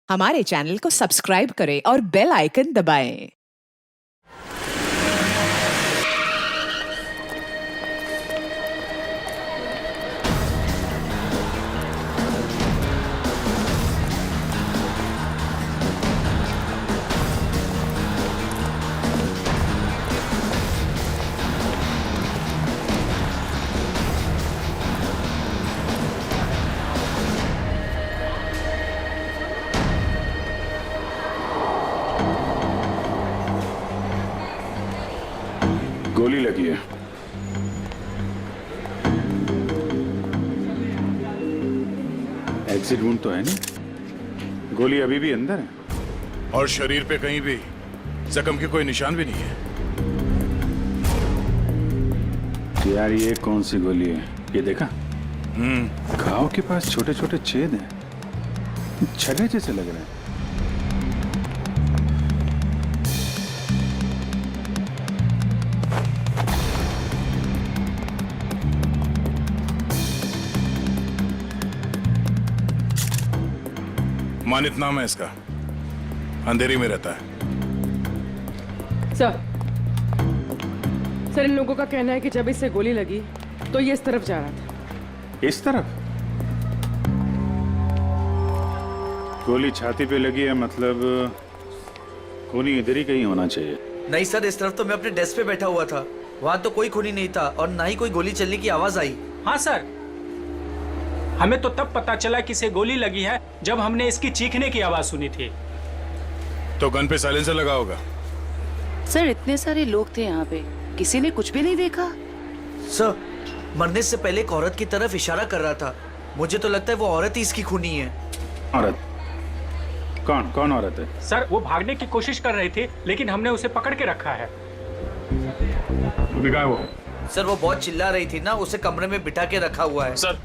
हमारे चैनल को सब्सक्राइब करें और बेल आइकन दबाएं। गोली लगी है। एग्जिट वुंड तो है नहीं, गोली अभी भी अंदर है और शरीर पे कहीं भी जख्म के कोई निशान भी नहीं है। यार ये कौन सी गोली है, ये देखा? घाव के पास छोटे छोटे छेद हैं, छले जैसे लग रहे हैं। मानित नाम है इसका, अंधेरी में रहता है। सर इन लोगों का कहना है कि जब इससे गोली लगी तो ये इस तरफ जा रहा था। इस तरफ? गोली छाती पे लगी है, मतलब खूनी इधर ही कहीं होना चाहिए। नहीं सर, इस तरफ तो मैं अपने डेस्क पे बैठा हुआ था, वहाँ तो कोई खूनी नहीं था और ना ही कोई गोली चलने की आवाज आई। हाँ सर, हमें तो तब पता चला कि इसे गोली लगी है जब हमने इसकी चीखने की आवाज सुनी थी। तो गन पे साइलेंसर लगा होगा। सर इतने सारे लोग थे यहाँ पे, किसी ने कुछ भी नहीं देखा। सर मरने से पहले एक औरत की तरफ इशारा कर रहा था, मुझे तो लगता है वो औरत ही इसकी खूनी है। औरत? कौन कौन औरत है? सर वो भागने की कोशिश कर रही थी लेकिन हमने उसे पकड़ के रखा है। दिखाए वो। सर वो बहुत चिल्ला रही थी ना, उसे कमरे में बिठा के रखा हुआ है। सर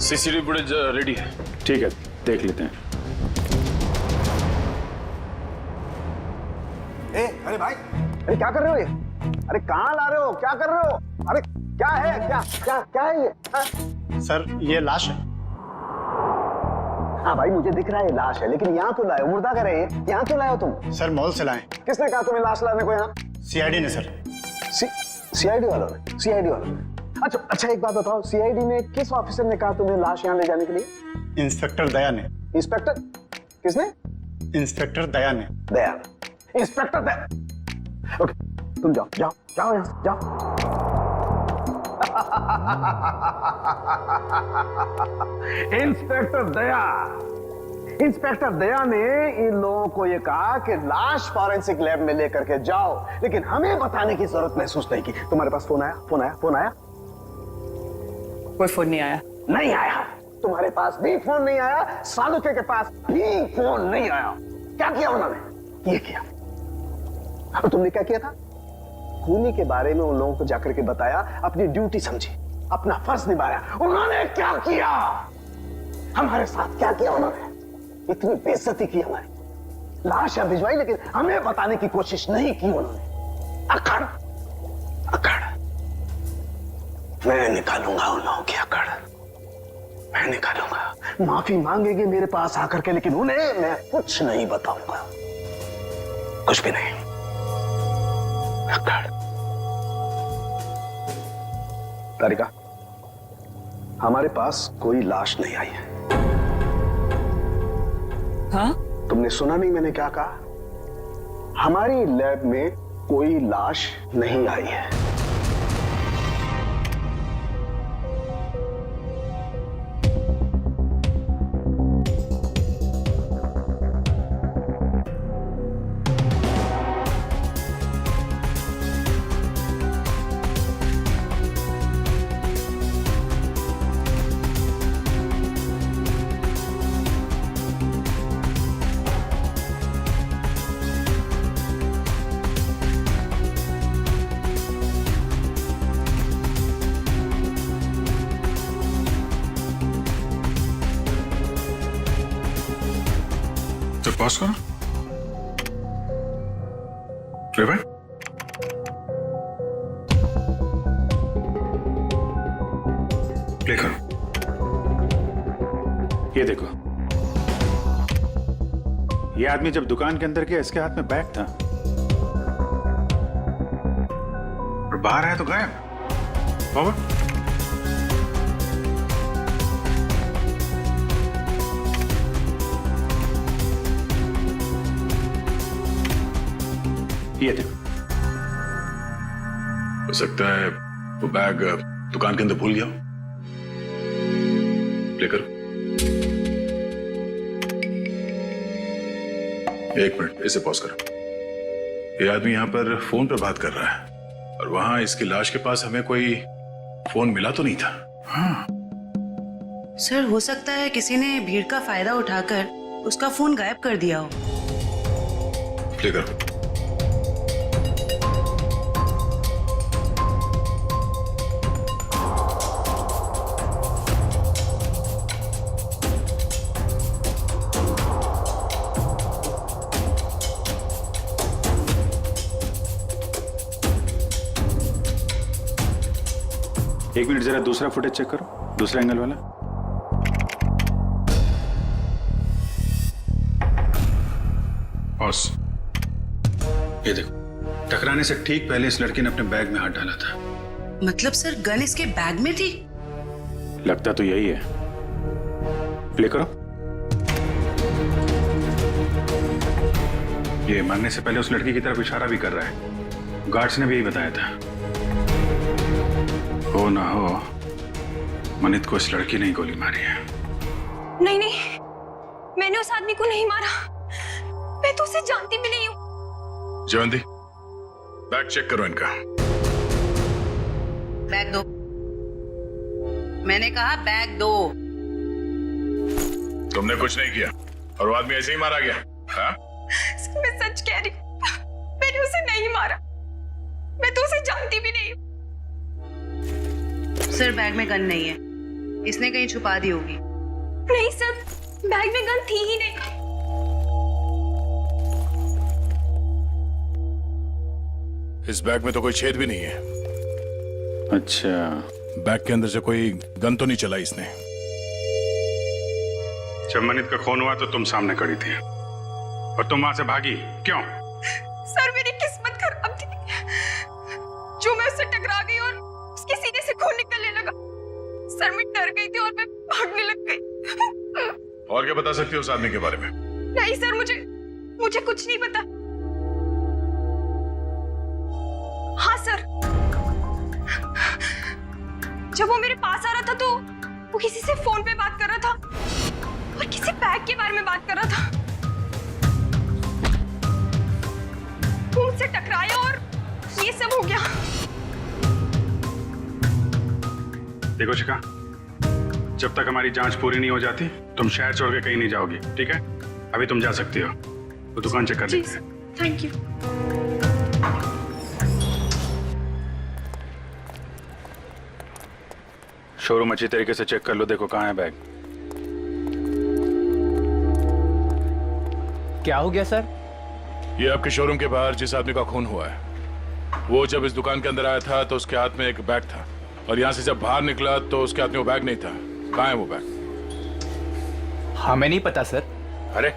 सीसीटीवी फुटेज रेडी है। ठीक है, देख लेते हैं। अरे भाई, अरे क्या कर रहे हो ये? अरे कहाँ ला रहे हो, क्या कर रहे हो? अरे क्या है, क्या है ये? सर ये लाश है। हाँ भाई मुझे दिख रहा है ये लाश है, लेकिन यहाँ क्यों लाए हो? मुर्दा कर रहे हैं, यहाँ क्यों लाए हो तुम? सर मॉल से लाए। किसने कहा तुम्हें लाश लाने को यहाँ? सीआईडी ने सर। सीआईडी वालों ने? सीआईडी वालों ने? अच्छा एक बात बताओ, सीआईडी में किस ऑफिसर ने कहा तुम्हें लाश यहाँ ले जाने के लिए? इंस्पेक्टर दया ने। इंस्पेक्टर? किसने? इंस्पेक्टर दया ने। दया? इंस्पेक्टर दया? ओके तुम जाओ जाओ जाओ यहाँ से, जाओ। इंस्पेक्टर दया, इंस्पेक्टर दया ने इन लोगों को ये कहा कि लाश फॉरेंसिक लैब में लेकर के जाओ, लेकिन हमें बताने की जरूरत महसूस नहीं की। तुम्हारे पास फोन आया? फोन आया? कोई फोन नहीं आया। नहीं आया? तुम्हारे पास भी फोन नहीं आया, सालुके के पास भी फोन नहीं आया। क्या किया उन्होंने? ये किया। अब तुमने क्या किया था? खूनी के बारे में उन लोगों को जाकर के बताया, अपनी ड्यूटी समझी, अपना फर्ज निभाया। उन्होंने क्या किया? हमारे साथ क्या किया उन्होंने? इतनी बेइज्जती की हमारी, लाश यहाँ भिजवाई लेकिन हमें बताने की कोशिश नहीं की उन्होंने। अकड़ मैं निकालूंगा उन लोगों की अकड़, मैं निकालूंगा। माफी मांगेगी मेरे पास आकर के, लेकिन उन्हें मैं कुछ नहीं बताऊंगा, कुछ भी नहीं। तारिका, हमारे पास कोई लाश नहीं आई है। हाँ? तुमने सुना नहीं मैंने क्या कहा? हमारी लैब में कोई लाश नहीं आई है। तो पास करो। प्ले भाई। प्ले करो। ये देखो, ये आदमी जब दुकान के अंदर गया इसके हाथ में बैग था और बाहर आया तो गायब। फॉरवर्ड। ये देखो। हो सकता है वो बैग दुकान के अंदर भूल गया हो। प्ले करो। 1 मिनट, इसे पॉज करो। ये आदमी यहाँ पर फोन पर बात कर रहा है और वहां इसकी लाश के पास हमें कोई फोन मिला तो नहीं था। हाँ, सर हो सकता है किसी ने भीड़ का फायदा उठाकर उसका फोन गायब कर दिया हो। प्ले करो। एक मिनट, जरा दूसरा फुटेज चेक करो, दूसरा एंगल वाला। बॉस, ये देखो, टकराने से ठीक पहले इस लड़की ने अपने बैग में हाथ डाला था। मतलब सर गन इसके बैग में थी? लगता तो यही है। प्ले करो। ये मरने से पहले उस लड़की की तरफ इशारा भी कर रहा है। गार्ड्स ने भी यही बताया था। हो ना हो, मनित को इस लड़की ने ही गोली मारी है। नहीं नहीं, मैंने उस आदमी को नहीं मारा। मैं तो उसे जानती भी नहीं हूँ। जयंती, बैग चेक करो इनका। बैग दो। मैंने कहा बैग दो। तुमने कुछ नहीं किया और वो आदमी ऐसे ही मारा गया। हाँ? मैं सच कह रही हूँ, मैंने उसे नहीं मारा। मैं तो उसे जानती भी नहीं हूँ। सर बैग में गन नहीं है, इसने कहीं छुपा दी होगी। नहीं सर, बैग में गन थी ही नहीं। इस बैग में तो कोई छेद भी नहीं है। अच्छा, बैग के अंदर से कोई गन तो नहीं चला इसने। जब मनित का खून हुआ तो तुम सामने खड़ी थी और तुम वहां से भागी क्यों? सर मेरी किस्मत खराब थी, जो मैं उससे टकरा गई और उसके सीने से खून निकलने लगा। सर मैं डर गई थी और मैं भागने लग गई। और क्या बता सकती हो उस आदमी के बारे में? नहीं सर, मुझे कुछ नहीं पता। हाँ सर, जब वो मेरे पास आ रहा था तो वो किसी से फोन पे बात कर रहा था और किसी बैग के बारे में बात कर रहा था। वो मुझसे टकराया और ये सब हो गया। देखो शिखा, जब तक हमारी जांच पूरी नहीं हो जाती तुम शहर छोड़ के कहीं नहीं जाओगी, ठीक है? अभी तुम जा सकती हो, वो दुकान चेक कर लेते हैं। Thank you. शोरूम अच्छी तरीके से चेक कर लो, देखो कहाँ है बैग। क्या हो गया सर? ये आपके शोरूम के बाहर जिस आदमी का खून हुआ है, वो जब इस दुकान के अंदर आया था तो उसके हाथ में एक बैग था और यहाँ से जब बाहर निकला तो उसके हाथ में वो बैग नहीं था। कहाँ है वो बैग? हमें नहीं पता सर। अरे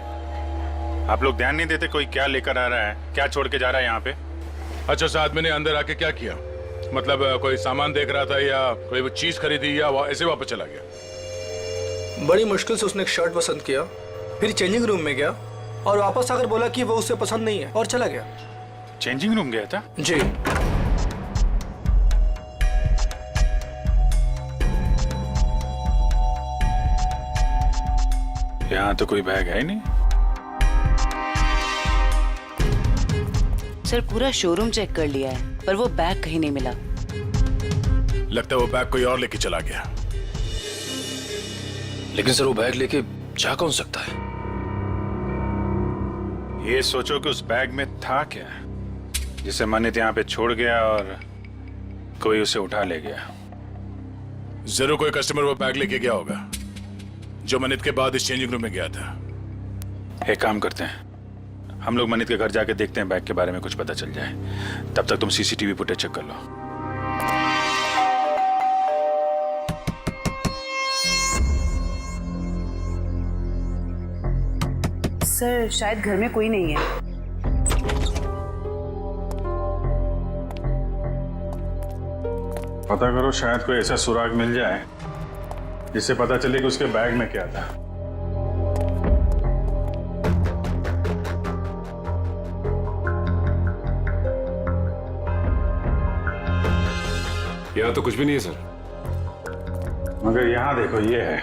आप लोग ध्यान नहीं देते कोई क्या लेकर आ रहा है, क्या छोड़ के जा रहा है यहाँ पे? अच्छा, उस आदमी ने अंदर आके क्या किया? मतलब कोई सामान देख रहा था या कोई वो चीज खरीदी या ऐसे वापस चला गया? बड़ी मुश्किल से उसने एक शर्ट पसंद किया, फिर चेंजिंग रूम में गया और वापस आकर बोला कि वो उसे पसंद नहीं है और चला गया। चेंजिंग रूम गया था? जी। यहाँ तो कोई बैग है ही नहीं। सर पूरा शोरूम चेक कर लिया है पर वो बैग कहीं नहीं मिला। लगता है वो बैग कोई और लेके चला गया। लेकिन सर वो बैग लेके जा कौन सकता है? ये सोचो कि उस बैग में था क्या जिसे मनित यहाँ पे छोड़ गया और कोई उसे उठा ले गया। जरूर कोई कस्टमर वो बैग लेके गया होगा जो मनित के बाद इस चेंजिंग रूम में गया था। एक काम करते हैं, हम लोग मनित के घर जाके देखते हैं, बैग के बारे में कुछ पता चल जाए। तब तक तुम सीसीटीवी फुटेज चेक कर लो। सर शायद घर में कोई नहीं है। पता करो, शायद कोई ऐसा सुराग मिल जाए जिससे पता चले कि उसके बैग में क्या था। यहाँ तो कुछ भी नहीं है सर। मगर यहाँ देखो, ये है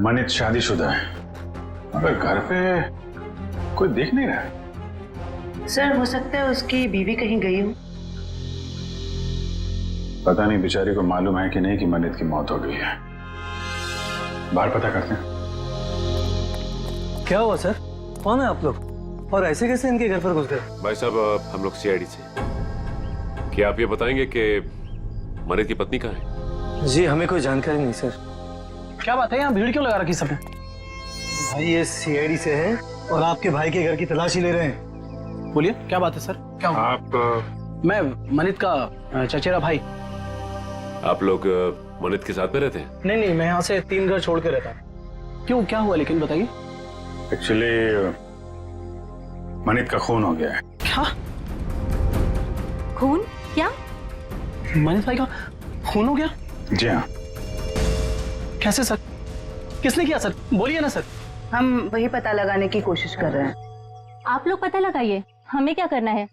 मनित शादीशुदा है, मगर घर पे कोई देख नहीं रहा है। सर हो सकता है उसकी बीवी कहीं गई हो। पता नहीं बेचारी को मालूम है कि नहीं कि मनित की मौत हो गई है। बाहर पता करते हैं। क्या हुआ सर? कौन है आप लोग और ऐसे कैसे इनके घर पर घुस गए? भाई साहब, हम लोग सीआईडी से। क्या आप ये बताएंगे कि मनित की पत्नी कहाँ है? जी हमें कोई जानकारी नहीं सर। क्या बात है, यहाँ भीड़ क्यों लगा रखी सबने? भाई ये सीआईडी से है और आपके भाई के घर की तलाशी ले रहे हैं। बोलिए क्या बात है सर, क्या हुआ? आप मैं मनित का चचेरा भाई। आप लोग मनित के साथ में रहते हैं? नहीं नहीं, मैं यहाँ से 3 घर छोड़ के रहता हूँ। क्यों, क्या हुआ लेकिन बताइए। एक्चुअली मनित का खून हो गया है। क्या खून? क्या? मनीष भाई का खून हो गया? जी हाँ। कैसे सर, किसने किया सर, बोलिए ना सर। हम वही पता लगाने की कोशिश कर रहे हैं। आप लोग पता लगाइए, हमें क्या करना है।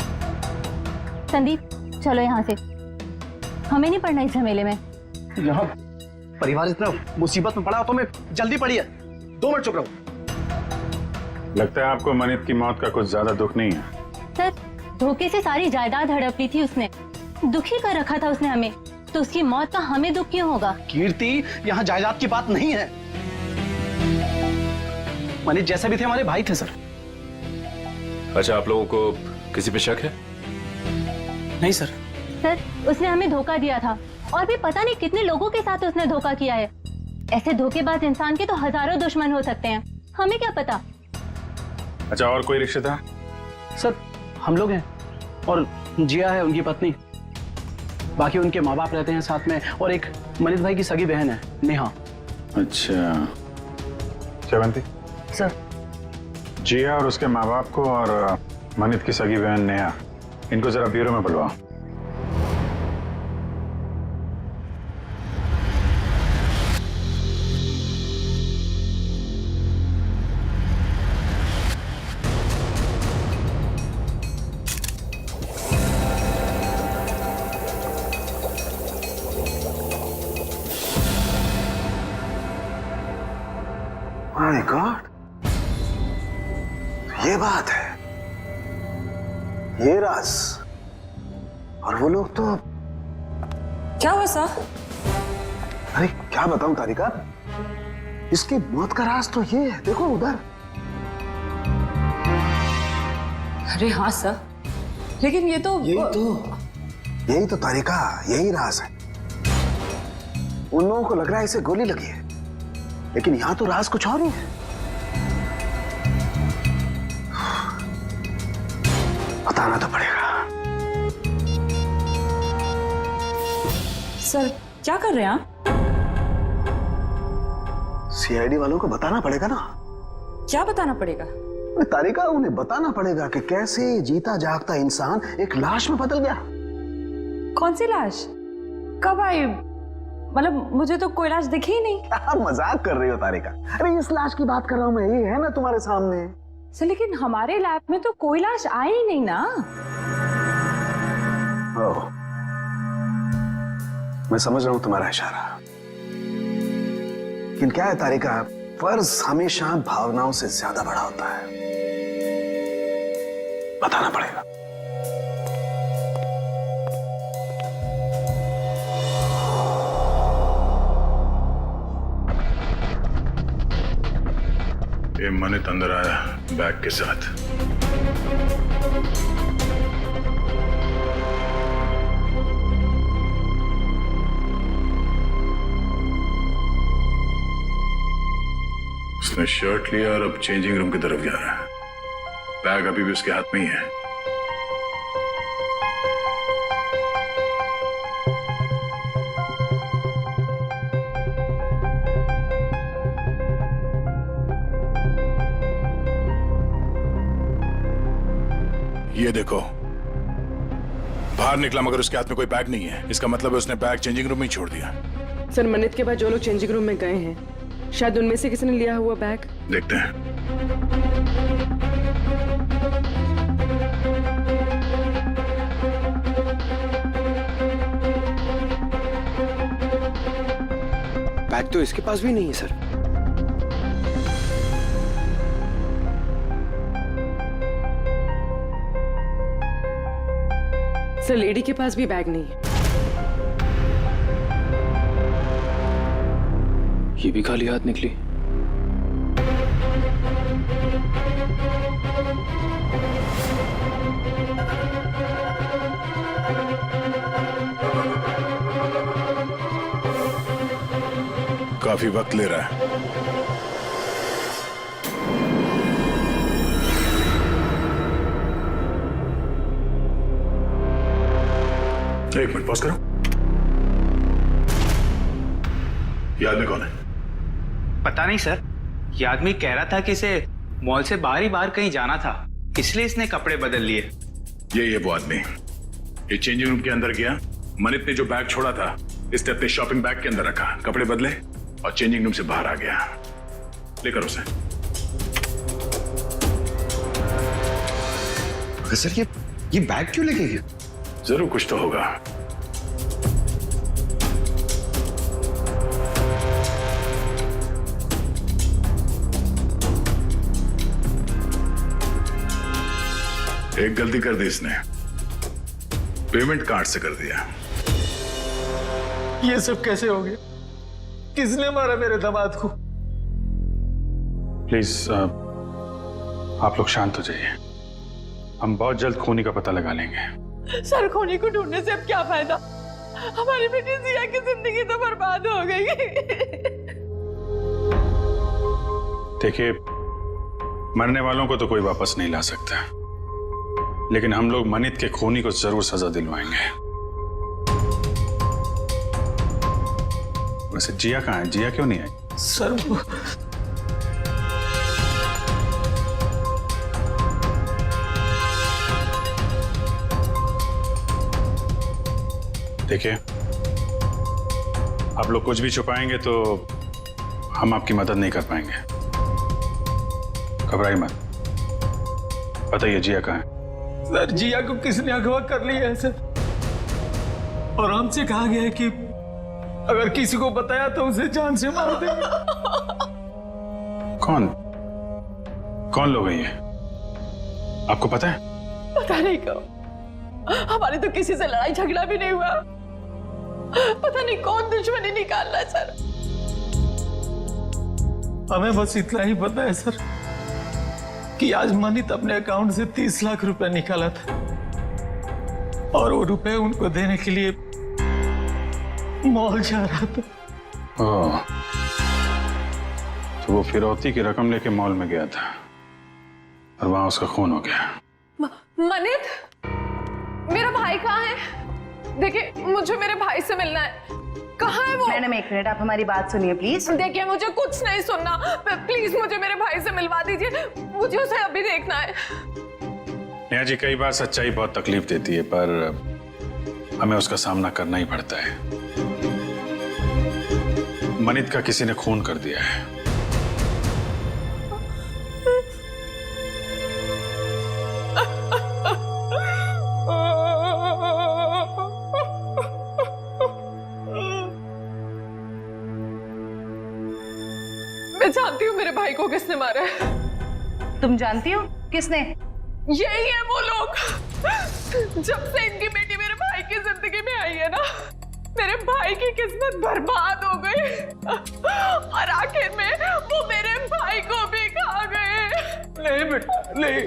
संदीप चलो यहाँ से, हमें नहीं पड़ना इस झमेले में। यहाँ परिवार इतना मुसीबत में पड़ा हो तो मैं जल्दी पड़ी है। 2 मिनट चुप रहो। लगता है आपको मनित की मौत का कुछ ज्यादा दुख नहीं है। सर धोखे से सारी जायदाद हड़प ली थी उसने, दुखी कर रखा था उसने हमें, तो उसकी मौत का हमें दुख क्यों होगा? कीर्ति, यहाँ जायदाद की बात नहीं है। मनीष जैसे भी थे हमारे भाई थे सर। अच्छा, आप लोगों को किसी पे शक है? नहीं सर। सर उसने हमें धोखा दिया था और भी पता नहीं कितने लोगों के साथ उसने धोखा किया है। ऐसे धोखेबाज इंसान के तो हजारों दुश्मन हो सकते हैं, हमें क्या पता। अच्छा, और कोई रिश्तेदार? सर हम लोग हैं और जिया है उनकी पत्नी, बाकी उनके माँ बाप रहते हैं साथ में, और एक मनीष भाई की सगी बहन है नेहा। अच्छा, श्रवंती सर। जिया और उसके माँ बाप को और मनित की सगी बहन नेहा, इनको जरा ब्यूरो में बुलवाओ। माय गॉड, ये बात है, ये राज। और वो लोग तो क्या हुआ सर? अरे क्या बताऊं तारिका, इसकी मौत का राज तो ये है, देखो उधर। अरे हाँ सर, लेकिन ये तो यही तो तारिका, यही राज है। उन लोगों को लग रहा है इसे गोली लगी है, लेकिन यहां तो राज कुछ और ही है। बताना तो पड़ेगा। सर क्या कर रहे हैं आप? सीआईडी वालों को बताना पड़ेगा ना। क्या बताना पड़ेगा? तारिका, उन्हें बताना पड़ेगा कि कैसे जीता जागता इंसान एक लाश में बदल गया। कौन सी लाश? कब आई? मतलब मुझे तो कोई लाश दिखी ही नहीं। मजाक कर रही हो तारिका? अरे इस लाश की बात कर रहा हूं मैं, ये है ना तुम्हारे सामने। सर लेकिन हमारे लैब में तो कोई लाश आई ही नहीं ना। ओह, मैं समझ रहा हूं तुम्हारा इशारा, लेकिन क्या है तारिका, फर्ज हमेशा भावनाओं से ज्यादा बड़ा होता है। बताना पड़ेगा। ये मनित अंदर आया बैग के साथ। उसने शर्ट लिया और अब चेंजिंग रूम की तरफ जा रहा है। बैग अभी भी उसके हाथ में ही है। ये देखो, बाहर निकला मगर उसके हाथ में कोई बैग नहीं है। इसका मतलब है उसने बैग चेंजिंग रूम में ही छोड़ दिया। सर मनित के बाद जो लोग चेंजिंग रूम में गए हैं, शायद उनमें से किसी ने लिया हुआ बैग। देखते हैं। बैग तो इसके पास भी नहीं है सर। सर लेडी के पास भी बैग नहीं है। ये भी खाली हाथ निकली। काफी वक्त ले रहा है। एक मिनट पॉज करो। ये आदमी कौन है? पता नहीं सर, ये आदमी कह रहा था कि इसे मॉल से बाहर ही बाहर कहीं जाना था, इसलिए इसने कपड़े बदल लिए। ये वो आदमी ये चेंजिंग रूम के अंदर गया। मनित ने जो बैग छोड़ा था इसने अपने शॉपिंग बैग के अंदर रखा, कपड़े बदले और चेंजिंग रूम से बाहर आ गया। लेकर उसे। सर ये बैग क्यों लेके गया? जरूर कुछ तो होगा। एक गलती कर दी इसने, पेमेंट कार्ड से कर दिया। ये सब कैसे हो गया? किसने मारा मेरे दामाद को? प्लीज आप लोग शांत हो जाइए। हम बहुत जल्द खूनी का पता लगा लेंगे। सर खूनी को ढूंढने से अब क्या फायदा? हमारी बेटी जिया की जिंदगी तो बर्बाद हो गई। देखिए, मरने वालों को तो कोई वापस नहीं ला सकता, लेकिन हम लोग मनित के खूनी को जरूर सजा दिलवाएंगे। वैसे जिया कहाँ है? जिया क्यों नहीं आई? सर देखिए, आप लोग कुछ भी छुपाएंगे तो हम आपकी मदद नहीं कर पाएंगे। घबराइए मत, बताइए जिया कहाँ है? सर जिया को किसने अगवा कर लिया है सर, और हमसे कहा गया है कि अगर किसी को बताया तो उसे जान से मार देंगे। कौन लोग हैं ये? आपको पता है? पता नहीं कब, हमारी तो किसी से लड़ाई झगड़ा भी नहीं हुआ। पता नहीं कौन दुश्मनी निकाल रहा है सर। हमें बस इतना ही पता है सर कि आज मनित अपने अकाउंट से 30 लाख रुपए निकाला था और वो रुपए उनको देने के लिए मॉल जा रहा था। ओह, तो वो फिरौती की रकम लेके मॉल में गया था और वहां उसका खून हो गया। मनित, मेरा भाई कहाँ है? देखिए, मुझे मेरे भाई से मिलना है। कहाँ है वो? मैडम एक मिनट, आप हमारी बात सुनिए प्लीज। देखिए, मुझे कुछ नहीं सुनना, प्लीज मुझे मेरे भाई से मिलवा दीजिए, मुझे उसे अभी देखना है। नेहा जी, कई बार सच्चाई बहुत तकलीफ देती है, पर हमें उसका सामना करना ही पड़ता है। मनित का किसी ने खून कर दिया है। मैं जानती हूँ मेरे भाई को किसने मारा है। तुम जानती हो किसने? यही है वो लोग। जब से इनकी बेटी मेरे भाई की जिंदगी में आई है ना, मेरे भाई की किस्मत बर्बाद हो गई और आखिर में वो मेरे भाई को भी खा गए। नहीं बेटा नहीं।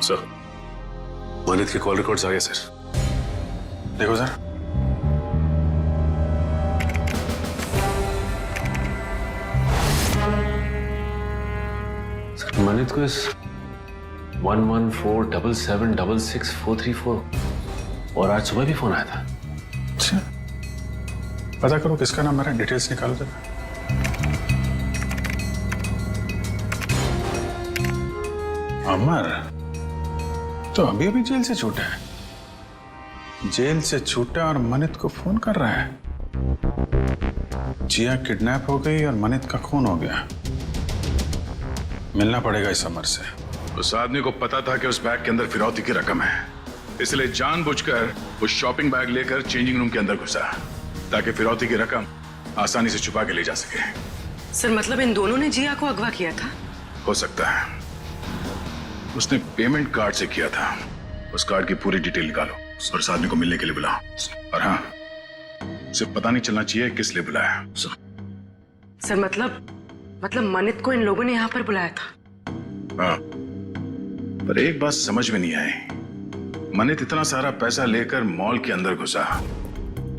सर, मनित के कॉल रिकॉर्ड्स आ गए सर। देखो सर, मनित को इस 1147766434 और आज सुबह भी फोन आया था। अच्छा, पता करो किसका नंबर है, डिटेल्स निकालो जरा। अमर तो अभी अभी जेल से छूटा है। जेल से छूटा और मनित को फोन कर रहा है। जिया किडनैप हो गई और मनित का खून हो गया। मिलना पड़ेगा इस अमर से। उस आदमी को पता था कि उस बैग के अंदर फिरौती की रकम है, इसलिए जानबूझकर वो शॉपिंग बैग लेकर चेंजिंग रूम के अंदर घुसा ताकि फिरौती की रकम आसानी से छुपा के ले जा सके। सर मतलब इन दोनों ने जिया को अगवा किया था? हो सकता है। उसने पेमेंट कार्ड से किया था। उस कार्ड की पूरी डिटेल निकालो और उस आदमी को मिलने के लिए बुलाओ। और हाँ, उसे पता नहीं चलना चाहिए किस लिए बुलाया। सर मतलब मनित को इन लोगों ने यहाँ पर बुलाया था? हाँ, पर एक बात समझ में नहीं आई। मनित इतना सारा पैसा लेकर मॉल के अंदर घुसा,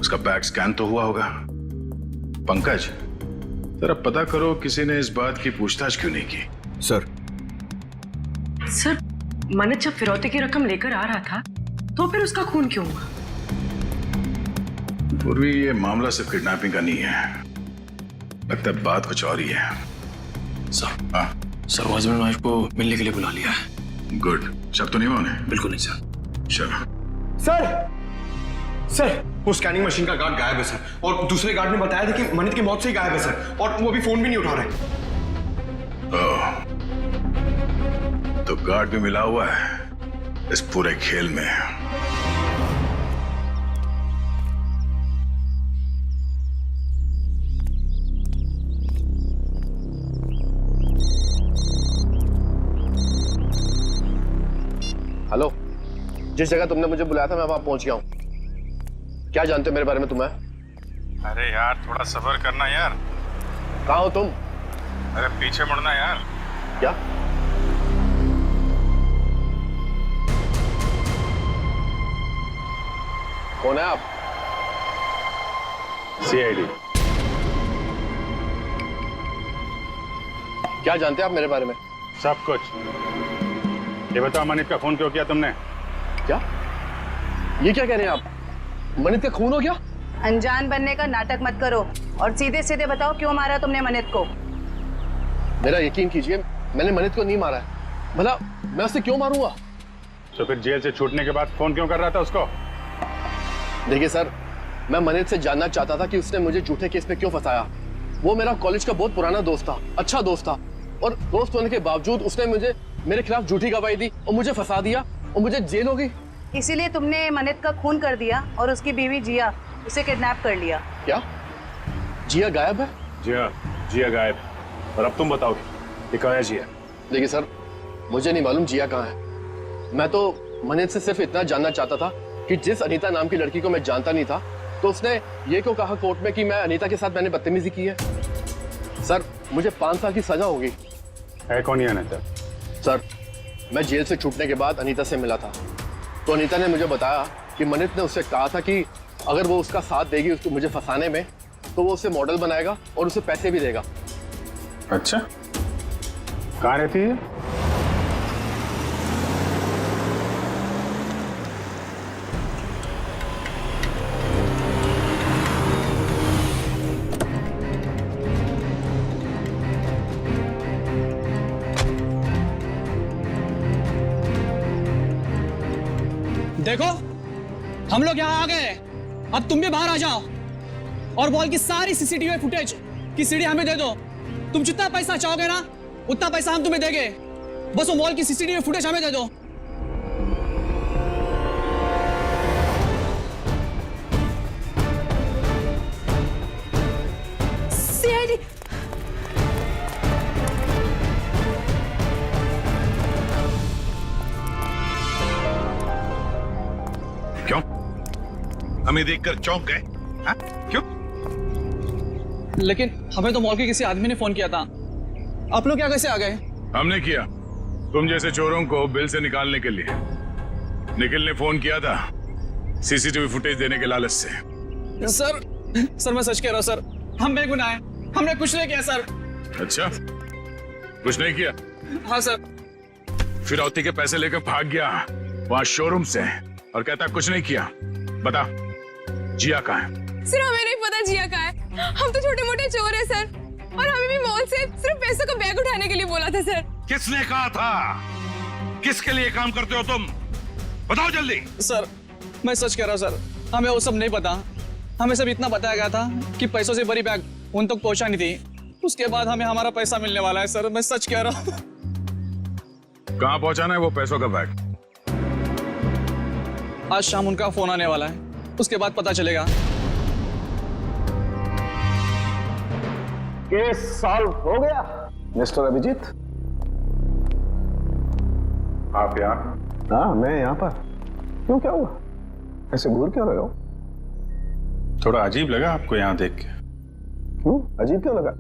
उसका बैग स्कैन तो हुआ होगा। पंकज, जरा पता करो किसी ने इस बात की पूछताछ क्यों नहीं की। सर मनित जब फिरौती की रकम लेकर आ रहा था तो फिर उसका खून क्यों हुआ? पूर्वी, ये मामला सिर्फ किडनैपिंग का नहीं है, लगता है बात कुछ और ही है। सर वो हस्बैंड वाइफ को मिलने के लिए बुला लिया है। गुड, शक तो नहीं हुआ उन्हें? बिल्कुल नहीं सर। चलो। सर वो स्कैनिंग मशीन का गार्ड गायब है सर, और दूसरे गार्ड ने बताया था कि मनित की मौत से ही गायब है सर, और वो अभी फोन भी नहीं उठा रहे। तो गार्ड भी मिला हुआ है इस पूरे खेल में। हेलो, जिस जगह तुमने मुझे बुलाया था मैं वहां पहुंच गया हूं। क्या जानते हो मेरे बारे में तुम्हें? अरे यार थोड़ा सब्र करना यार। कहाँ हो तुम? अरे पीछे मुड़ना यार। क्या? कौन है आप? सीआईडी। क्या जानते हैं आप मेरे बारे में? सब कुछ। ये बताओ, मनित का खून क्यों किया तुमने? क्या? ये क्या कह रहे हैं आप? मनित का खून हो गया? अनजान बनने का नाटक मत करो और सीधे सीधे बताओ क्यों मारा तुमने मनित को? मेरा यकीन कीजिए, मैंने मनित को नहीं मारा है। भला मैं उसे क्यों मारूंगा? तो फिर जेल से छूटने के बाद फोन क्यों कर रहा था उसको? देखिए सर, मैं मनित से जानना चाहता था कि उसने मुझे झूठे केस में क्यों फंसाया। वो मेरा कॉलेज का बहुत पुराना दोस्त था, अच्छा दोस्त था, और दोस्त होने के बावजूद उसने मेरे खिलाफ झूठी गवाही दी और मुझे फंसा दिया और मुझे जेल हो गई। इसीलिए तुमने मनित का खून कर दिया और उसकी बीवी जिया उसे किडनैप कर लिया। क्या? जिया गायब है? जिया गायब। और अब तुम बताओ कि कहाँ है जिया? देखिए सर, मुझे नहीं मालूम जिया कहाँ है। मैं तो मनित से सिर्फ इतना जानना चाहता था कि जिस अनीता नाम की लड़की को मैं जानता नहीं था, तो उसने ये क्यों कहा कोर्ट में कि मैं अनीता के साथ मैंने बदतमीजी की है। सर मुझे 5 साल की सजा होगी। है कौन ये अनीता? सर मैं जेल से छूटने के बाद अनीता से मिला था, तो अनीता ने मुझे बताया कि मनित ने उससे कहा था कि अगर वो उसका साथ देगी उसको मुझे फंसाने में, तो वो उसे मॉडल बनाएगा और उसे पैसे भी देगा। अच्छा, कहाँ रहती है? देखो हम लोग यहाँ आ गए, अब तुम भी बाहर आ जाओ और मॉल की सारी सीसीटीवी फुटेज की सीडी हमें दे दो। तुम जितना पैसा चाहोगे ना उतना पैसा हम तुम्हें देंगे, बस वो मॉल की सीसीटीवी फुटेज हमें दे दो। सीआईडी। क्यों? हमें देखकर चौंक गए? हाँ? क्यों? लेकिन हमें तो मॉल के किसी आदमी ने फोन किया था, आप लोग क्या कैसे आ गए? हमने किया, तुम जैसे चोरों को बिल से निकालने के लिए। निखिल ने फोन किया था सीसीटीवी फुटेज देने के लालच से। सर मैं सच कह रहा हूँ सर, हम बेगुनाह हैं, हमने कुछ नहीं किया सर। अच्छा, कुछ नहीं किया? हाँ सर। फिरौती के पैसे लेकर भाग गया वहां शोरूम से और कहता कुछ नहीं किया। बता, जिया कहाँ है? सर हमें नहीं पता जिया कहाँ है, हम तो छोटे मोटे चोर हैं सर, और हमें भी मॉल से सिर्फ पैसों का बैग उठाने के लिए बोला था सर। किसने कहा था? किसके लिए काम करते हो तुम? बताओ जल्दी। सर मैं सच कह रहा हूँ सर, हमें वो सब नहीं पता। हमें सब इतना बताया गया था कि पैसों से बड़ी बैग उन तक पहुंचानी थी, उसके बाद हमें हमारा पैसा मिलने वाला है। सर मैं सच कह रहा हूँ। कहाँ पहुंचाना है वो पैसों का बैग? आज शाम उनका फोन आने वाला है, उसके बाद पता चलेगा। केस सॉल्व हो गया मिस्टर अभिजीत। आप यहाँ? हाँ मैं यहाँ पर। क्यों, क्या हुआ? ऐसे घूर क्यों रहे हो? थोड़ा अजीब लगा आपको यहाँ देख के। क्यों अजीब क्यों लगा?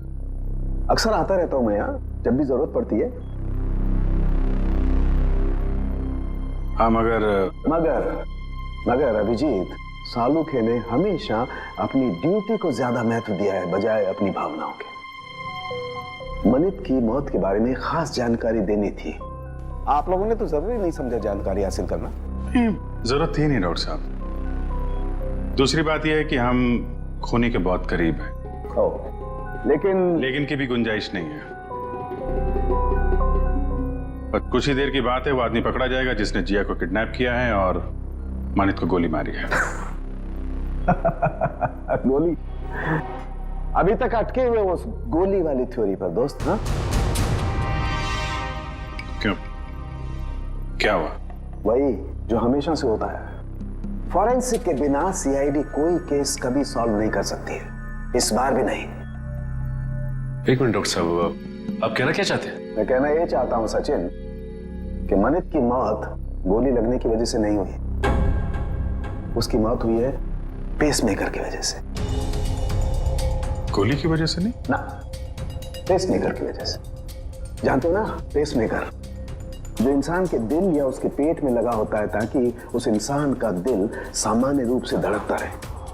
अक्सर आता रहता हूँ मैं यहाँ जब भी जरूरत पड़ती है। हाँ मगर अभिजीत, सालुखे ने हमेशा अपनी ड्यूटी को ज्यादा महत्व दिया है बजाय अपनी भावनाओं के। मनित की मौत के बारे में खास जानकारी देनी थी। आप लोगों ने तो जरूरी नहीं समझा जानकारी हासिल करना। जरूरत थी नहीं डॉक्टर साहब। दूसरी बात यह है कि हम खूनी के बहुत करीब हैं। लेकिन की भी गुंजाइश नहीं है। और कुछ ही देर की बात है, वो आदमी पकड़ा जाएगा जिसने जिया को किडनैप किया है और मानित को गोली मारी है। गोली? अभी तक अटके हुए उस गोली वाली थ्योरी पर दोस्त। हाँ क्यों, क्या हुआ? वही जो हमेशा से होता है। फॉरेंसिक के बिना सीआईडी कोई केस कभी सॉल्व नहीं कर सकती है, इस बार भी नहीं। एक मिनट डॉक्टर साहब, आप कहना क्या चाहते हैं? मैं कहना ये चाहता हूं सचिन कि मनित की मौत गोली लगने की वजह से नहीं हुई, उसकी मौत हुई है पेसमेकर की वजह से। गोली की वजह से नहीं ना, पेसमेकर की वजह से। जानते हो ना, पेसमेकर जो इंसान के दिल या उसके पेट में लगा होता है ताकि उस इंसान का दिल सामान्य रूप से धड़कता रहे,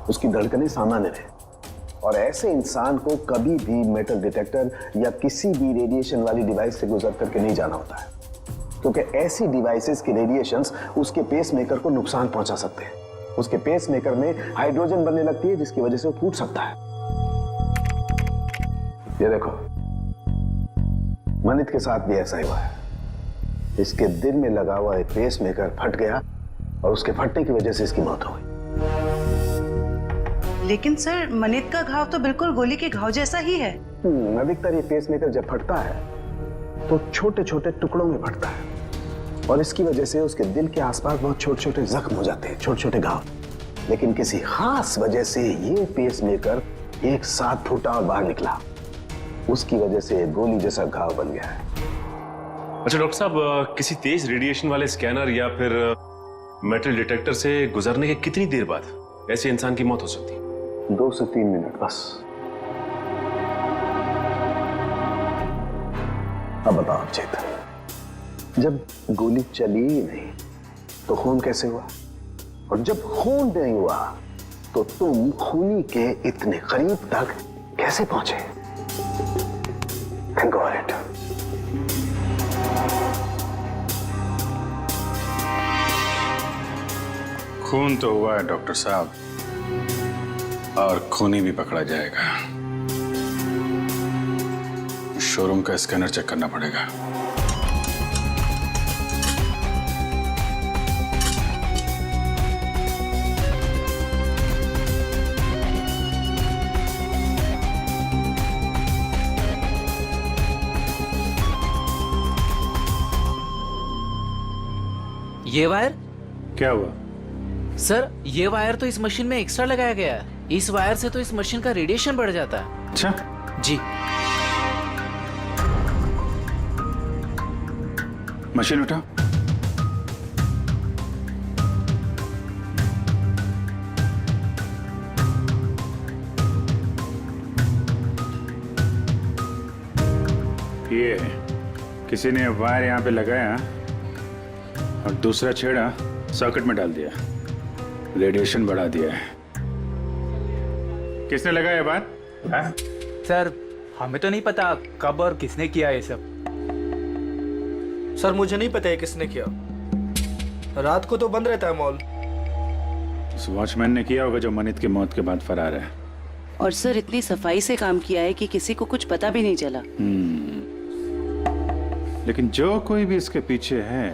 उसकी धड़कनें सामान्य रहे। और ऐसे इंसान को कभी भी मेटल डिटेक्टर या किसी भी रेडिएशन वाली डिवाइस से गुजर करके नहीं जाना होता है, क्योंकि ऐसी डिवाइसेस के रेडिएशंस उसके पेसमेकर को नुकसान पहुंचा सकते हैं। उसके पेसमेकर में हाइड्रोजन बनने लगती है जिसकी वजह से वो फूट सकता है। ये देखो, मनित के साथ भी ऐसा ही हुआ है। इसके दिल में लगा हुआ एक पेसमेकर फट गया और उसके फटने की वजह से इसकी मौत हो गई। लेकिन सर मनित का घाव तो बिल्कुल गोली के घाव जैसा ही है। अधिकतर ये पेसमेकर जब फटता है तो छोटे छोटे टुकड़ों में फटता है और इसकी वजह से उसके दिल के आसपास बहुत छोटे छोटे जख्म हो जाते हैं, छोटे छोटे घाव। लेकिन किसी खास वजह से ये पेसमेकर एक साथ फूटा और बाहर निकला, उसकी वजह से गोली जैसा घाव बन गया है। अच्छा डॉक्टर साहब, किसी तेज रेडिएशन वाले स्कैनर या फिर मेटल डिटेक्टर से गुजरने के कितनी देर बाद ऐसे इंसान की मौत हो सकती है? 2 से 3 मिनट बस। अब बताओ चेतन, जब गोली चली ही नहीं तो खून कैसे हुआ? और जब खून नहीं हुआ तो तुम खूनी के इतने करीब तक कैसे पहुंचे? Think about it. खून तो हुआ है डॉक्टर साहब, और खूनी भी पकड़ा जाएगा। शोरूम का स्कैनर चेक करना पड़ेगा। ये वायर? क्या हुआ? सर ये वायर तो इस मशीन में एक्स्ट्रा लगाया गया है। इस वायर से तो इस मशीन का रेडिएशन बढ़ जाता है। अच्छा जी। मशीन उठा। ये किसी ने वायर यहाँ पे लगाया और दूसरा छेड़ा सॉकेट में डाल दिया, रेडिएशन बढ़ा दिया है। किसने लगाया बात? सर हमें तो नहीं पता कब और किसने किया ये सब। सर मुझे नहीं पता है किसने किया, रात को तो बंद रहता है मॉल। उस वॉचमैन ने किया होगा जो मनित की मौत के बाद फरार है। और सर इतनी सफाई से काम किया है कि किसी को कुछ पता भी नहीं चला। लेकिन जो कोई भी इसके पीछे है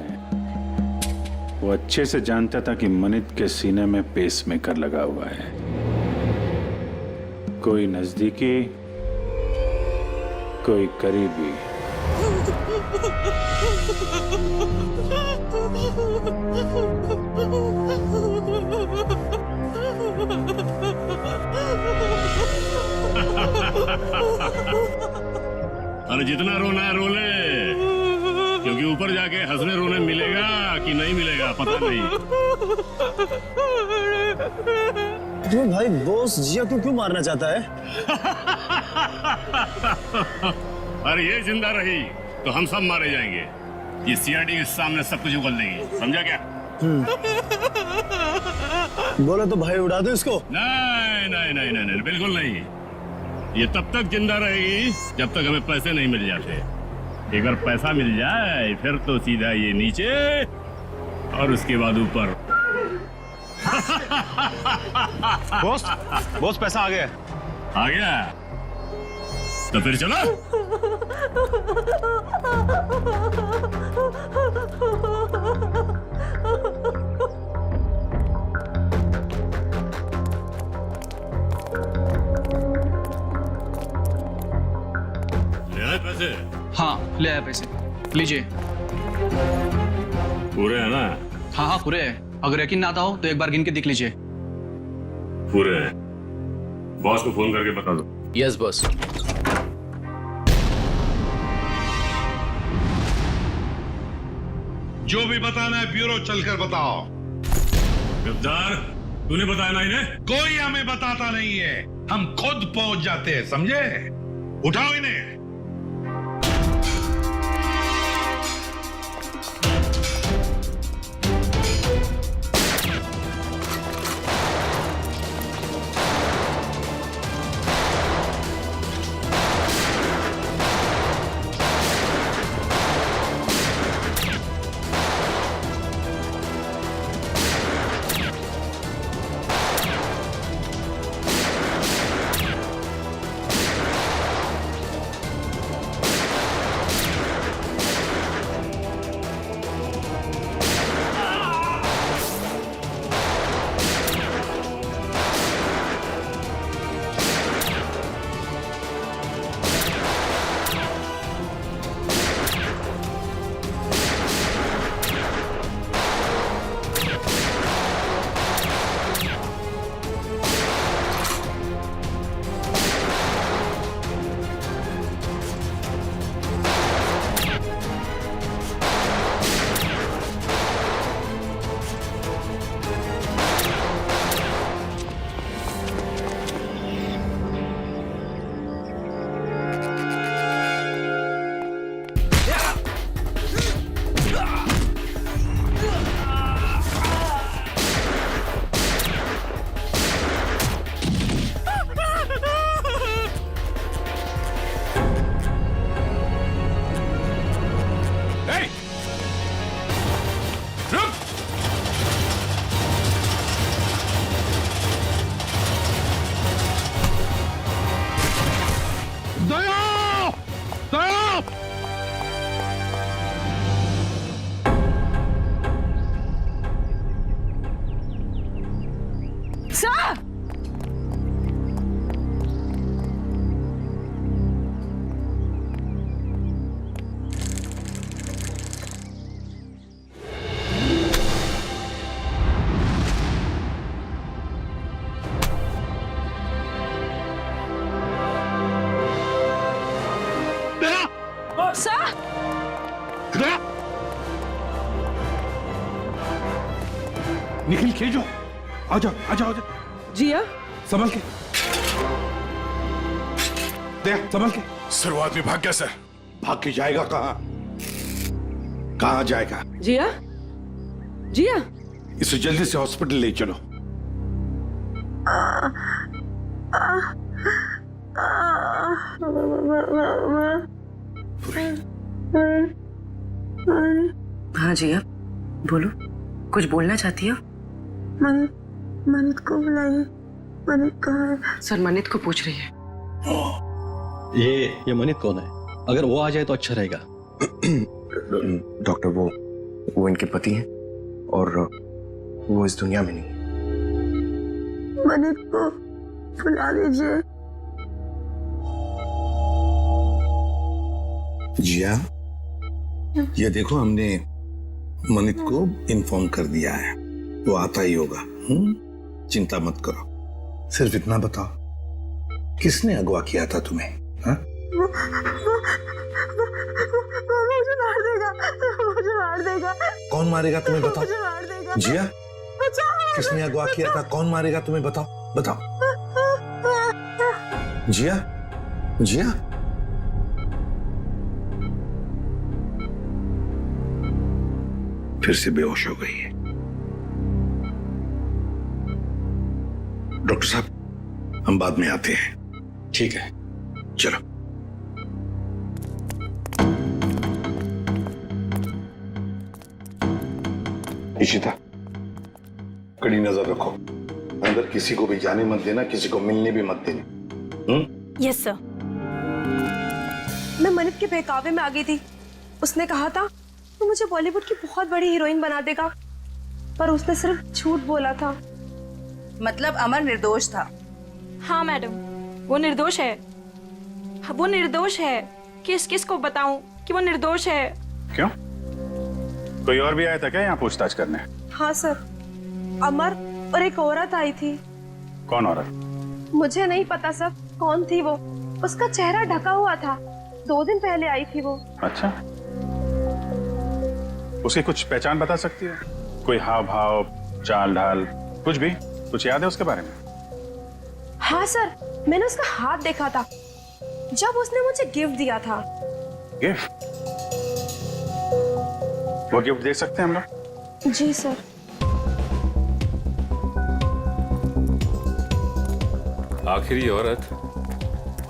वो अच्छे से जानता था कि मनित के सीने में पेस मेकर लगा हुआ है। कोई नजदीकी, कोई करीबी। अरे जितना रोना है रो ले, क्योंकि ऊपर जाके हंसने रोने मिलेगा कि नहीं मिलेगा पता नहीं। तो भाई बॉस जिया को क्यों मारना चाहता है? अरे ये जिंदा रही तो हम सब मारे जाएंगे। ये सीआईडी के सामने सब कुछ उगल देगी, समझा क्या? बोलो तो भाई उड़ा दो इसको। नहीं नहीं नहीं नहीं नहीं, बिल्कुल नहीं। ये तब तक जिंदा रहेगी जब तक हमें पैसे नहीं मिल जाते। एक बार पैसा मिल जाए फिर तो सीधा ये नीचे और उसके बाद ऊपर। बॉस पैसा आ गया। आ गया तो फिर चलो। ले आए पैसे? हाँ ले आया पैसे, लीजिए। पूरे है ना? हाँ हाँ पूरे है। अगर यकीन ना आता हो तो एक बार गिन के देख लीजिए। पूरे हैं। बॉस को फोन करके बता दो। Yes boss. जो भी बताना है ब्यूरो चलकर बताओ। गद्दार, तूने बताया ना इन्हें? कोई हमें बताता नहीं है, हम खुद पहुंच जाते हैं, समझे? उठाओ इन्हें। निखिल खेजो, आजा आजा आजा। जिया संभल के, देख संभल के। सर वो आदमी भाग गया सर। भाग के जाएगा कहाँ? कहाँ जाएगा? जिया जिया इसे जल्दी से हॉस्पिटल ले चलो। हाँ जी, आप बोलो, कुछ बोलना चाहती हो? मनित को बुलाइए। मनित कहाँ है? सर मनित को पूछ रही है। ये मनित कौन है? अगर वो आ जाए तो अच्छा रहेगा। डॉक्टर वो इनके पति हैं। और वो इस दुनिया में नहीं। मनित को बुला लीजिए। जिया, ये देखो हमने मनित को इन्फॉर्म कर दिया है, वो आता ही होगा। चिंता मत करो। सिर्फ इतना बताओ, किसने अगवा किया था तुम्हें? हा? मुझे मार देगा, मुझे मार देगा। कौन मारेगा तुम्हें बताओ? मुझे मार देगा। जिया, किसने अगवा किया था? कौन मारेगा तुम्हें बताओ? बताओ। जिया, जिया, फिर से बेहोश हो गई है। डॉक्टर साहब, हम बाद में आते हैं। ठीक है, चलो। इशिता, कड़ी नजर रखो। अंदर किसी को भी जाने मत देना, किसी को मिलने भी मत देना। Yes sir. मैं मनित के बहकावे में आ गई थी। उसने कहा था तो मुझे बॉलीवुड की बहुत बड़ी हीरोइन बना देगा, पर उसने सिर्फ झूठ बोला था। मतलब अमर निर्दोष था? हाँ मैडम, वो निर्दोष है। वो निर्दोष है। किसको बताऊं कि वो निर्दोष है? क्यों? कोई और भी आया था क्या यहाँ पूछताछ करने? हाँ सर, अमर और एक औरत आई थी। कौन औरत? मुझे नहीं पता सर कौन थी वो। उसका चेहरा ढका हुआ था। 2 दिन पहले आई थी वो। अच्छा, उसकी कुछ पहचान बता सकती है? कोई हाव भाव, चाल ढाल, कुछ भी? कुछ याद है उसके बारे में? हाँ सर, मैंने उसका हाथ देखा था जब उसने मुझे गिफ्ट दिया था। गिफ्ट? वो गिफ्ट देख सकते हैं हम लोग? जी सर। आखिर ये औरत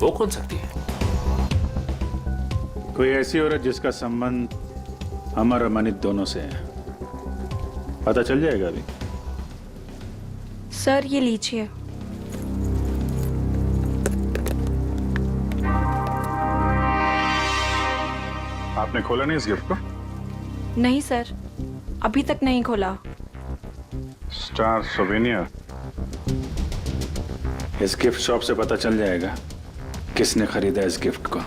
वो कौन सकती है? कोई ऐसी औरत जिसका संबंध अमर और मनित दोनों से है। पता चल जाएगा अभी। सर ये लीजिए। आपने खोला नहीं इस गिफ्ट को? नहीं सर, अभी तक नहीं खोला। Star souvenir. इस गिफ्ट शॉप से पता चल जाएगा किसने खरीदा इस गिफ्ट को।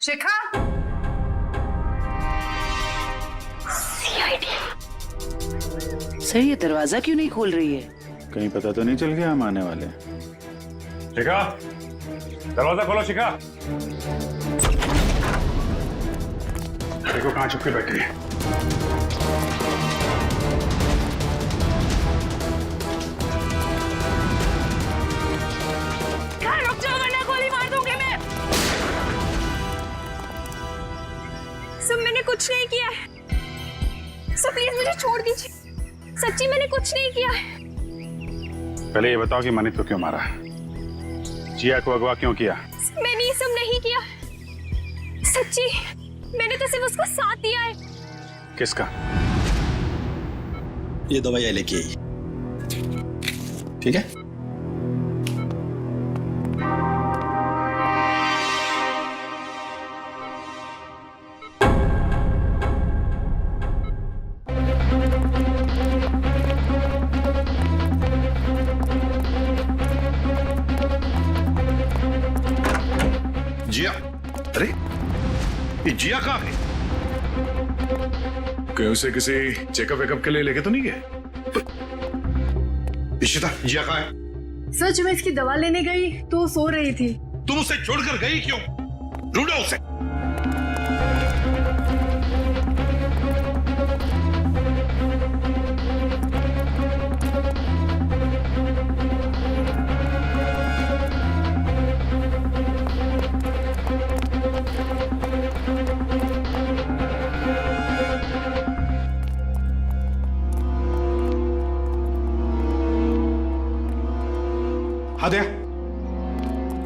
शिखा, सर ये दरवाजा क्यों नहीं खोल रही है? कहीं पता तो नहीं चल गया हम आने वाले? शिखा, दरवाजा खोलो। शिखा, देखो कहां छुप के बैठी है। रुक जाओ वरना गोली मार दूंगी मैं। सब मैंने कुछ नहीं किया है। सब प्लीज मुझे छोड़ दीजिए। सच्ची मैंने कुछ नहीं किया है। पहले ये बताओ कि मनित को क्यों मारा? जिया को अगवा क्यों किया? मैंने ये सब नहीं किया। सच्ची मैंने तो सिर्फ उसको साथ दिया है। किसका? ये दवाइयाँ लेके आई, ठीक है? जिया, अरे ये जिया कहाँ है? कहीं उसे किसी चेकअप वेकअप के लिए लेके तो नहीं गए? इशिता, जिया कहाँ है? सर जब मैं इसकी दवा लेने गई तो वो सो रही थी। तुम उसे छोड़कर गई क्यों? ढूंढो उसे। हाँ दया।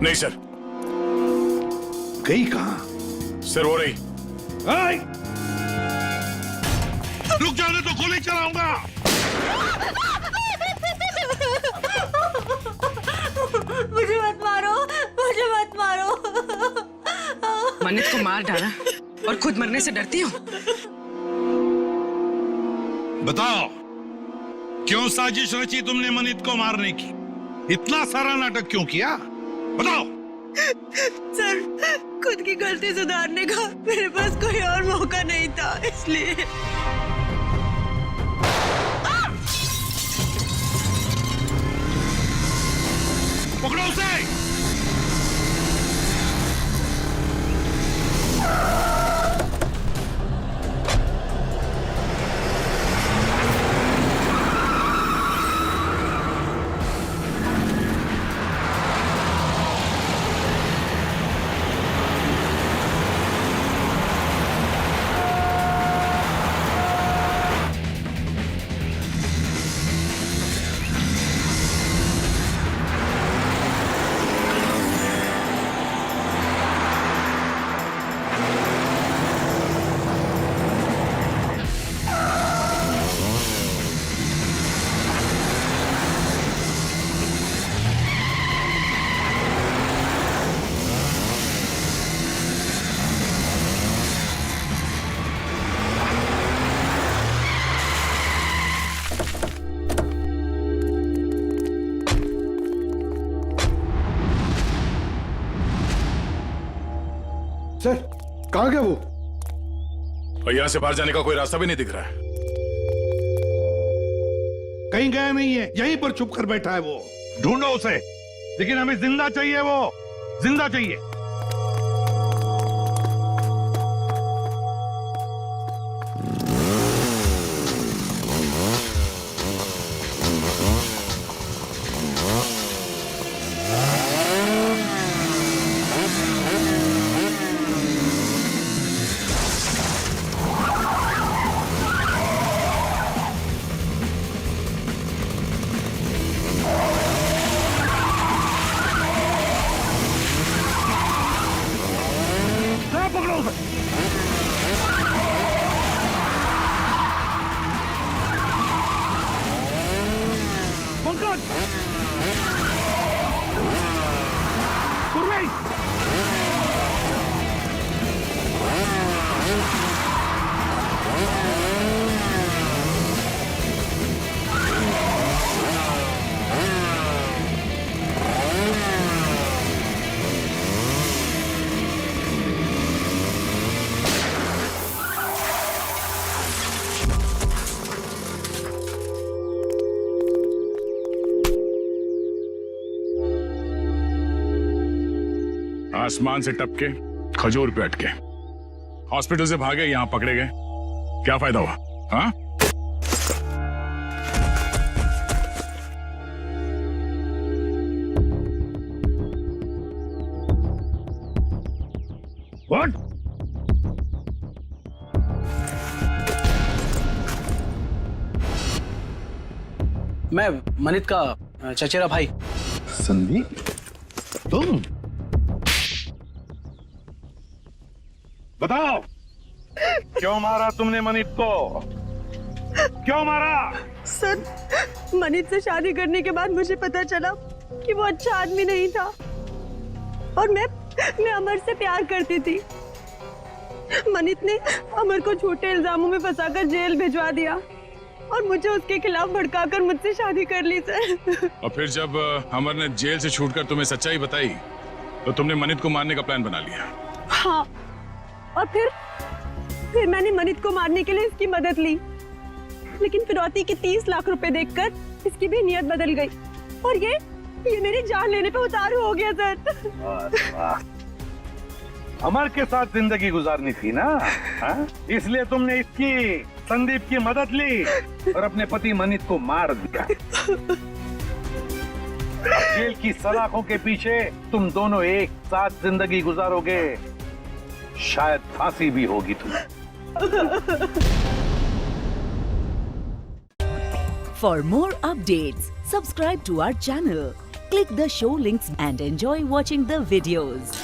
नहीं सर। गई कहाँ? सर हो रही। रुक जाओ तो गोली चलाऊंगा। मुझे मत मारो, मुझे मत मारो। मार डाला और खुद मरने से डरती हो? बताओ, क्यों साजिश रची तुमने मनित को मारने की? इतना सारा नाटक क्यों किया? बताओ। सर, खुद की गलती सुधारने का मेरे पास कोई और मौका नहीं था, इसलिए। पकड़ो उसे। सर, कहाँ गया वो? और यहाँ से बाहर जाने का कोई रास्ता भी नहीं दिख रहा है। कहीं गया नहीं है, यहीं पर छुप कर बैठा है वो। ढूंढो उसे, लेकिन हमें जिंदा चाहिए, वो जिंदा चाहिए। आसमान से टपके खजूर पे अटके, हॉस्पिटल से भागे, यहां पकड़े गए, क्या फायदा हुआ? हाँ? What? मैं मनित का चचेरा भाई। संदीप, तुम? बताओ, क्यों मारा तुमने मनित को? क्यों मारा? सर, मनित से शादी करने के बाद मुझे पता चला कि वो अच्छा आदमी नहीं था और मैं अमर से प्यार करती थी। मनित ने अमर को झूठे इल्जामों में फंसाकर जेल भिजवा दिया और मुझे उसके खिलाफ भड़काकर मुझसे शादी कर ली सर। और फिर जब अमर ने जेल से छूटकर तुम्हें सच्चाई बताई तो तुमने मनित को मारने का प्लान बना लिया। हाँ, और फिर मैंने मनित को मारने के लिए इसकी मदद ली, लेकिन फिरौती के 30 लाख रुपए देखकर इसकी भी नियत बदल गई और ये मेरी जान लेने पे उतारू हो गया सर। अमर के साथ जिंदगी गुजारनी थी ना, हा? इसलिए तुमने इसकी, संदीप की मदद ली और अपने पति मनित को मार दिया। जेल की सलाखों के पीछे तुम दोनों एक साथ जिंदगी गुजारोगे, शायद फांसी भी होगी तुम्हें। For more updates, subscribe to our channel, click the show links and enjoy watching the videos.